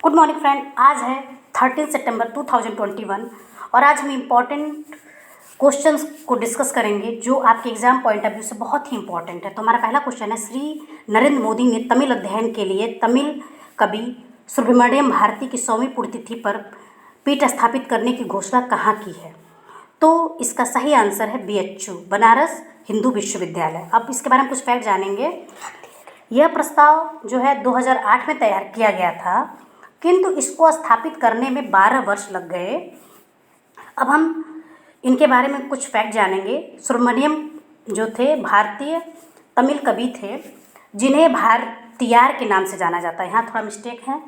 Good morning friend. आज है 13 सितंबर 2021 और आज हम इम्पॉर्टेंट क्वेश्चंस को डिस्कस करेंगे जो आपके एग्जाम पॉइंट ऑफ व्यू से बहुत ही इंपॉर्टेंट है। तो हमारा पहला क्वेश्चन है, श्री नरेंद्र मोदी ने तमिल अध्ययन के लिए तमिल कवि सुब्रमण्यम भारती की 100वीं पुण्यतिथि पर पीठ स्थापित करने की घोषणा कहाँ की है? तो इसका सही आंसर है BHU, बनारस हिंदू विश्वविद्यालय। अब इसके बारे में कुछ फैक्ट जानेंगे। यह प्रस्ताव जो है 2008 में तैयार किया गया था, किंतु इसको स्थापित करने में 12 वर्ष लग गए। अब हम इनके बारे में कुछ फैक्ट जानेंगे। सुब्रमण्यम जो थे भारतीय तमिल कवि थे, जिन्हें भारतीयार के नाम से जाना जाता है। यहाँ थोड़ा मिस्टेक है,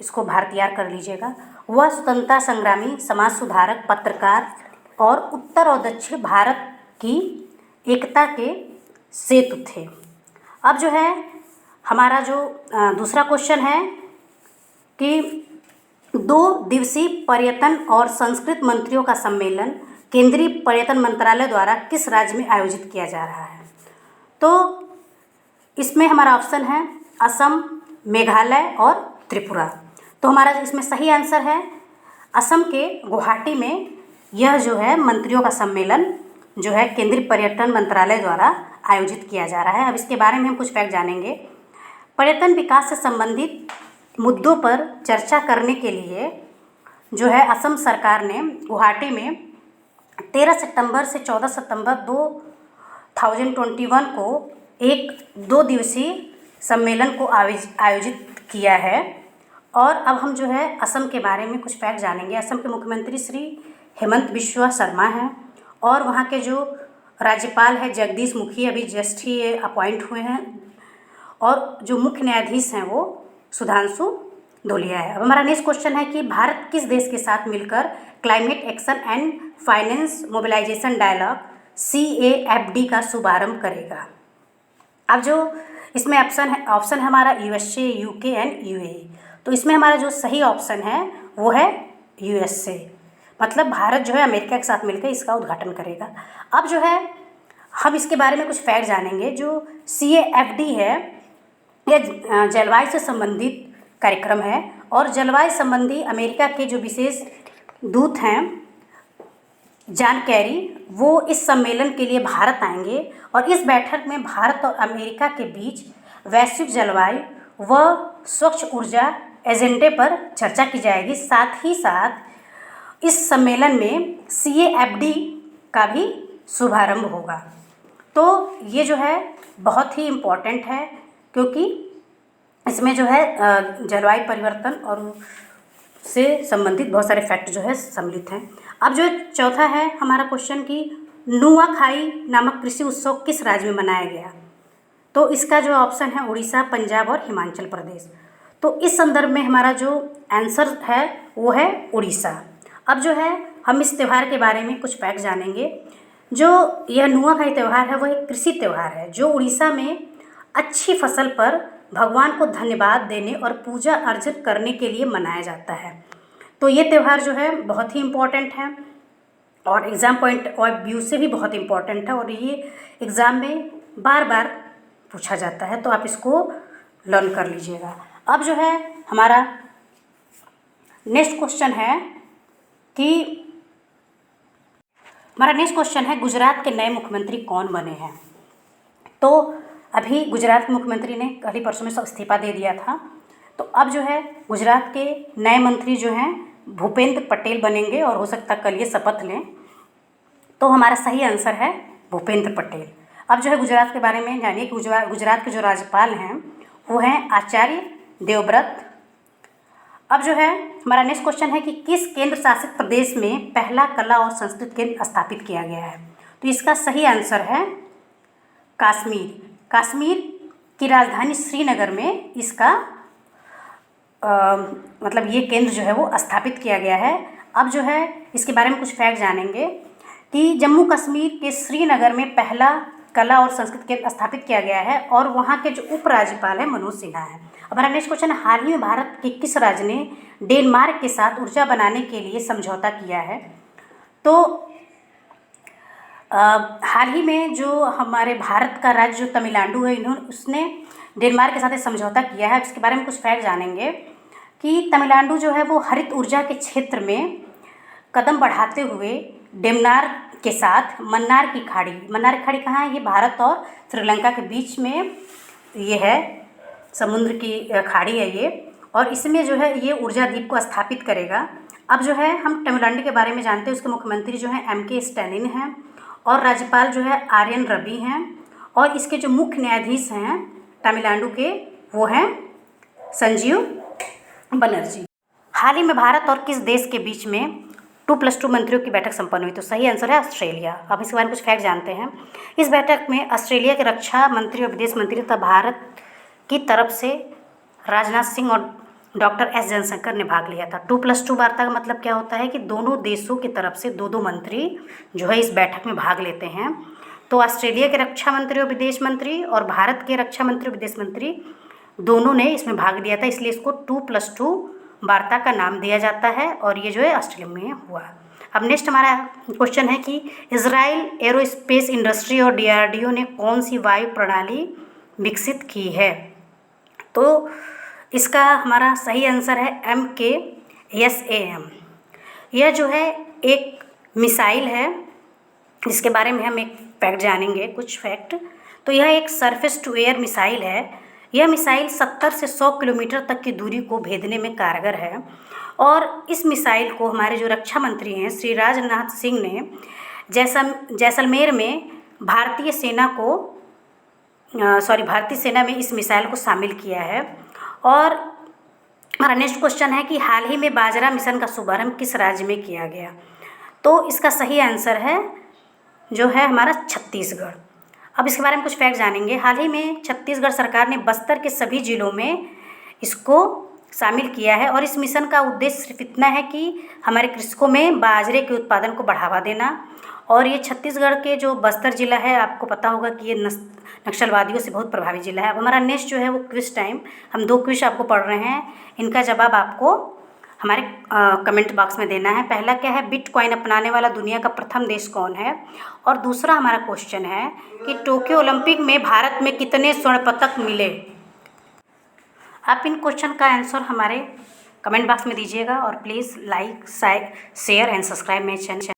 इसको भारतीयार कर लीजिएगा। वह स्वतंत्रता संग्रामी, समाज सुधारक, पत्रकार और उत्तर और दक्षिण भारत की एकता के सेतु थे। अब जो है हमारा जो दूसरा क्वेश्चन है कि 2 दिवसीय पर्यटन और संस्कृति मंत्रियों का सम्मेलन केंद्रीय पर्यटन मंत्रालय द्वारा किस राज्य में आयोजित किया जा रहा है? तो इसमें हमारा ऑप्शन है असम, मेघालय और त्रिपुरा। तो हमारा इसमें सही आंसर है असम के गुवाहाटी में यह जो है मंत्रियों का सम्मेलन जो है केंद्रीय पर्यटन मंत्रालय द्वारा आयोजित किया जा रहा है। अब इसके बारे में हम कुछ फैक्ट जानेंगे। पर्यटन विकास से संबंधित मुद्दों पर चर्चा करने के लिए जो है असम सरकार ने गुवाहाटी में 13 सितंबर से 14 सितंबर 2021 को एक 2 दिवसीय सम्मेलन को आयोजित किया है। और अब हम जो है असम के बारे में कुछ फैक्ट जानेंगे। असम के मुख्यमंत्री श्री हेमंत बिश्वा शर्मा हैं और वहाँ के जो राज्यपाल है जगदीश मुखी, अभी जस्ट ही अपॉइंट हुए हैं। और जो मुख्य न्यायाधीश हैं वो सुधांशु धूलिया है। अब हमारा नेक्स्ट क्वेश्चन है कि भारत किस देश के साथ मिलकर climate action and finance mobilisation dialogue CAFD का शुभारंभ करेगा? अब जो इसमें ऑप्शन है हमारा USA, UK एंड UAE। तो इसमें हमारा जो सही ऑप्शन है वो है USA, मतलब भारत जो है अमेरिका के साथ मिलकर इसका उद्घाटन करेगा। अब जो है हम इसके बारे में कुछ फैक्ट जानेंगे। जो CAFD है यह जलवायु से संबंधित कार्यक्रम है और जलवायु संबंधी अमेरिका के जो विशेष दूत हैं जॉन कैरी, वो इस सम्मेलन के लिए भारत आएंगे और इस बैठक में भारत और अमेरिका के बीच वैश्विक जलवायु व स्वच्छ ऊर्जा एजेंडे पर चर्चा की जाएगी। साथ ही साथ इस सम्मेलन में CAFD का भी शुभारंभ होगा। तो ये जो है बहुत ही इम्पोर्टेंट है क्योंकि इसमें जो है जलवायु परिवर्तन और से संबंधित बहुत सारे फैक्ट जो है सम्मिलित हैं। अब जो चौथा है हमारा क्वेश्चन कि नुआखाई नामक कृषि उत्सव किस राज्य में मनाया गया? तो इसका जो ऑप्शन है उड़ीसा, पंजाब और हिमाचल प्रदेश। तो इस संदर्भ में हमारा जो आंसर है वो है उड़ीसा। अब जो है हम इस त्यौहार के बारे में कुछ फैक्ट जानेंगे। जो यह नुआखाई त्यौहार है वह एक कृषि त्यौहार है जो उड़ीसा में अच्छी फसल पर भगवान को धन्यवाद देने और पूजा अर्जित करने के लिए मनाया जाता है। तो ये त्यौहार जो है बहुत ही इम्पोर्टेंट है और एग्ज़ाम पॉइंट ऑफ व्यू से भी बहुत इम्पोर्टेंट है और ये एग्ज़ाम में बार बार पूछा जाता है, तो आप इसको लर्न कर लीजिएगा। अब जो है हमारा नेक्स्ट क्वेश्चन है गुजरात के नए मुख्यमंत्री कौन बने हैं? तो अभी गुजरात के मुख्यमंत्री ने कल ही परसों में इस्तीफा दे दिया था। तो अब जो है गुजरात के नए मंत्री जो हैं भूपेंद्र पटेल बनेंगे और हो सकता कल ये शपथ लें। तो हमारा सही आंसर है भूपेंद्र पटेल। अब जो है गुजरात के बारे में जानिए कि गुजरात के जो राज्यपाल हैं वो हैं आचार्य देवव्रत। अब जो है हमारा नेक्स्ट क्वेश्चन है कि किस केंद्र शासित प्रदेश में पहला कला और संस्कृति केंद्र स्थापित किया गया है? तो इसका सही आंसर है कश्मीर। कश्मीर की राजधानी श्रीनगर में इसका मतलब ये केंद्र जो है वो स्थापित किया गया है। अब जो है इसके बारे में कुछ फैक्ट जानेंगे कि जम्मू कश्मीर के श्रीनगर में पहला कला और संस्कृति केंद्र स्थापित किया गया है और वहाँ के जो उपराज्यपाल हैं मनोज सिन्हा हैं। अब हमारा नेक्स्ट क्वेश्चन, हाल ही में भारत के किस राज्य ने डेनमार्क के साथ ऊर्जा बनाने के लिए समझौता किया है? तो हाल ही में जो हमारे भारत का राज्य जो तमिलनाडु है उसने डेनमार्क के साथ एक समझौता किया है। इसके बारे में कुछ फैक्ट जानेंगे कि तमिलनाडु जो है वो हरित ऊर्जा के क्षेत्र में कदम बढ़ाते हुए डेमनार के साथ मन्नार की खाड़ी कहाँ है? ये भारत और श्रीलंका के बीच में ये है, समुद्र की खाड़ी है ये, और इसमें जो है ये ऊर्जा द्वीप को स्थापित करेगा। अब जो है हम तमिलनाडु के बारे में जानते हैं। उसके मुख्यमंत्री जो हैं M.K. स्टैलिन हैं और राज्यपाल जो है R.N. रवि हैं, और इसके जो मुख्य न्यायाधीश हैं तमिलनाडु के वो हैं संजीव बनर्जी। हाल ही में भारत और किस देश के बीच में 2+2 मंत्रियों की बैठक संपन्न हुई? तो सही आंसर है ऑस्ट्रेलिया। अब इसके बारे में कुछ फैक्ट जानते हैं। इस बैठक में ऑस्ट्रेलिया के रक्षा मंत्री और विदेश मंत्री तथा भारत की तरफ से राजनाथ सिंह और डॉक्टर एस जयशंकर ने भाग लिया था। 2+2 वार्ता का मतलब क्या होता है कि दोनों देशों की तरफ से दो मंत्री जो है इस बैठक में भाग लेते हैं। तो ऑस्ट्रेलिया के रक्षा मंत्री और विदेश मंत्री और भारत के रक्षा मंत्री और विदेश मंत्री दोनों ने इसमें भाग लिया था, इसलिए इसको 2+2 वार्ता का नाम दिया जाता है, और ये जो है ऑस्ट्रेलिया में हुआ। अब नेक्स्ट हमारा क्वेश्चन है कि इजराइल एरोस्पेस इंडस्ट्री और DRDO ने कौन सी वायु प्रणाली विकसित की है? तो इसका हमारा सही आंसर है MKSAM। यह जो है एक मिसाइल है, जिसके बारे में हम एक फैक्ट जानेंगे, कुछ फैक्ट। तो यह एक सरफेस टू एयर मिसाइल है। यह मिसाइल 70 से 100 किलोमीटर तक की दूरी को भेदने में कारगर है, और इस मिसाइल को हमारे जो रक्षा मंत्री हैं श्री राजनाथ सिंह ने जैसलमेर में भारतीय सेना में इस मिसाइल को शामिल किया है। और हमारा नेक्स्ट क्वेश्चन है कि हाल ही में बाजरा मिशन का शुभारंभ किस राज्य में किया गया? तो इसका सही आंसर है जो है हमारा छत्तीसगढ़। अब इसके बारे में कुछ फैक्ट जानेंगे। हाल ही में छत्तीसगढ़ सरकार ने बस्तर के सभी जिलों में इसको शामिल किया है, और इस मिशन का उद्देश्य सिर्फ इतना है कि हमारे कृषकों में बाजरे के उत्पादन को बढ़ावा देना। और ये छत्तीसगढ़ के जो बस्तर जिला है, आपको पता होगा कि ये नक्सलवादियों से बहुत प्रभावित जिला है। अब हमारा नेक्स्ट जो है वो क्विज टाइम, हम 2 क्विज आपको पढ़ रहे हैं, इनका जवाब आपको हमारे कमेंट बॉक्स में देना है। पहला क्या है, बिटकॉइन अपनाने वाला दुनिया का प्रथम देश कौन है? और दूसरा हमारा क्वेश्चन है कि टोक्यो ओलंपिक में भारत में कितने स्वर्ण पदक मिले? आप इन क्वेश्चन का आंसर हमारे कमेंट बॉक्स में दीजिएगा, और please like share and subscribe my channel.